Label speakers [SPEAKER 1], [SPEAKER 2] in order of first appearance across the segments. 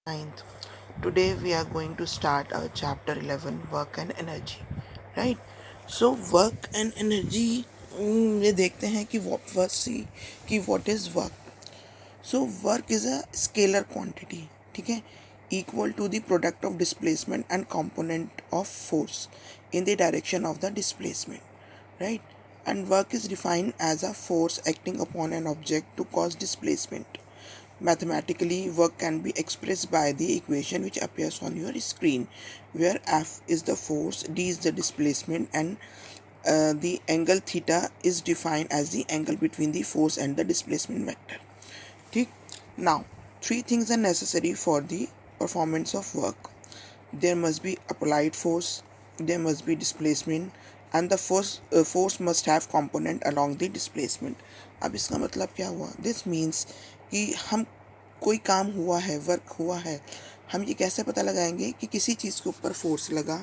[SPEAKER 1] 9th. Today we are going to start our chapter 11, work and energy. Right? So work and energy, ये देखते हैं कि first see कि what is work. So work is a scalar quantity, ठीक है, equal to the product of displacement and component of force in the direction of the displacement, right? And work is defined as a force acting upon an object to cause displacement. Mathematically, work can be expressed by the equation which appears on your screen, where F is the force, D is the displacement, and the angle theta is defined as the angle between the force and the displacement vector. ठीक. Now, three things are necessary for the performance of work. There must be applied force, there must be displacement, and the force must have component along the displacement. अब इसका मतलब क्या हुआ? This means कि हम कोई काम हुआ है, वर्क हुआ है, हम ये कैसे पता लगाएंगे कि किसी चीज़ के ऊपर फोर्स लगा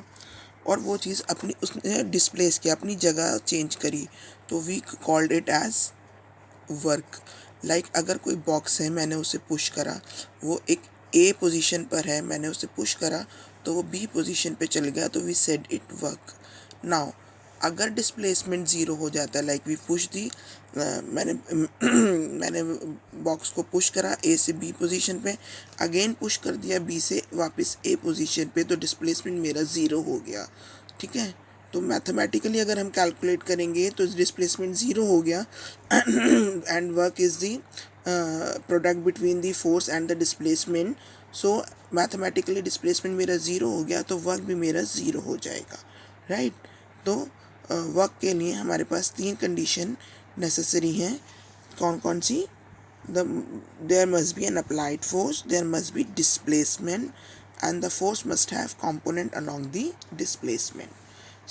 [SPEAKER 1] और वो चीज़ अपनी उसने डिस्प्लेस किया, अपनी जगह चेंज करी, तो we called it as work. Like अगर कोई बॉक्स है, मैंने उसे पुश करा, वो एक ए पोजीशन पर है, मैंने उसे पुश करा तो वो बी पोजीशन पे चल गया, तो we said it work. Now अगर डिस्प्लेसमेंट ज़ीरो हो जाता है, लाइक वी पुश दी, मैंने मैंने बॉक्स को पुश करा ए से बी पोजीशन पे, अगेन पुश कर दिया बी से वापस ए पोजीशन पे, तो डिस्प्लेसमेंट मेरा ज़ीरो हो गया. ठीक है, तो मैथमेटिकली अगर हम कैलकुलेट करेंगे तो डिस्प्लेसमेंट ज़ीरो हो गया and work is the product between the force and the displacement. So mathematically displacement मेरा ज़ीरो हो गया, तो वर्क भी मेरा ज़ीरो हो जाएगा. राइट. तो वर्क के लिए हमारे पास तीन कंडीशन नेसेसरी हैं. कौन कौन सी? There must be an applied force, there must be displacement, and the force must have component along the displacement.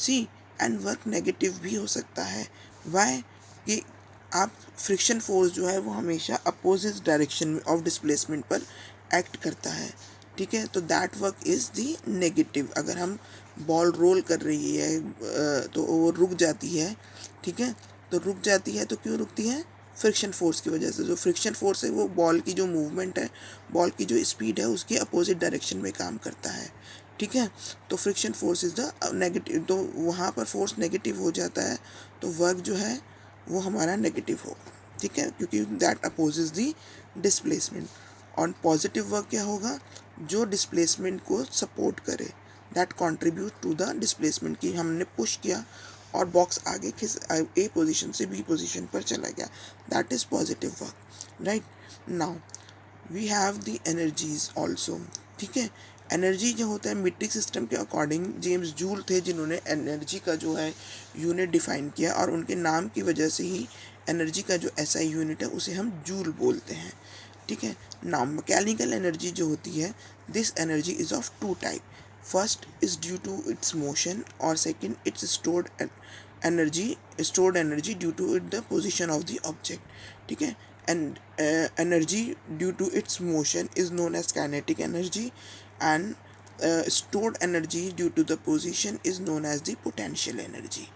[SPEAKER 1] See, and work negative भी हो सकता है. Why? कि आप फ्रिक्शन फोर्स जो है वो हमेशा अपोजिट डायरेक्शन में ऑफ डिस्प्लेसमेंट पर एक्ट करता है. ठीक है, तो that work is the negative. अगर हम बॉल रोल कर रही है तो वो रुक जाती है. ठीक है, तो रुक जाती है तो क्यों रुकती है? फ्रिक्शन फोर्स की वजह से. जो फ्रिक्शन फोर्स है वो बॉल की जो मूवमेंट है, बॉल की जो स्पीड है, उसके अपोजिट डायरेक्शन में काम करता है. ठीक है, तो friction force is the negative. तो वहाँ पर फोर्स नेगेटिव हो जाता है, तो वर्क जो है वो हमारा नेगेटिव होगा. ठीक है, क्योंकि दैट अपोजेस दी डिस्प्लेसमेंट. और पॉजिटिव वर्क क्या होगा? जो डिस्प्लेसमेंट को सपोर्ट करे, that contribute to the displacement. की हमने पुश किया और बॉक्स आगे ए पोजीशन से बी पोजीशन पर चला गया, that is positive work. Right. Now we have the energies also. ठीक है, एनर्जी जो होता है मीट्रिक सिस्टम के अकॉर्डिंग जेम्स जूल थे जिन्होंने एनर्जी का जो है यूनिट डिफाइन किया, और उनके नाम की वजह से ही एनर्जी का जो एसआई यूनिट है उसे हम जूल बोलते हैं. ठीक है. नाउ मैकेनिकल एनर्जी जो होती है, this energy is of two type. First is due to its motion, और second its stored energy due to it the position of the object. ठीक है, and energy due to its motion is known as kinetic energy, and stored energy due to the position is known as the potential energy.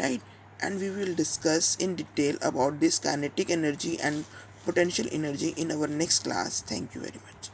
[SPEAKER 1] Right. And we will discuss in detail about this kinetic energy and potential energy in our next class. Thank you very much.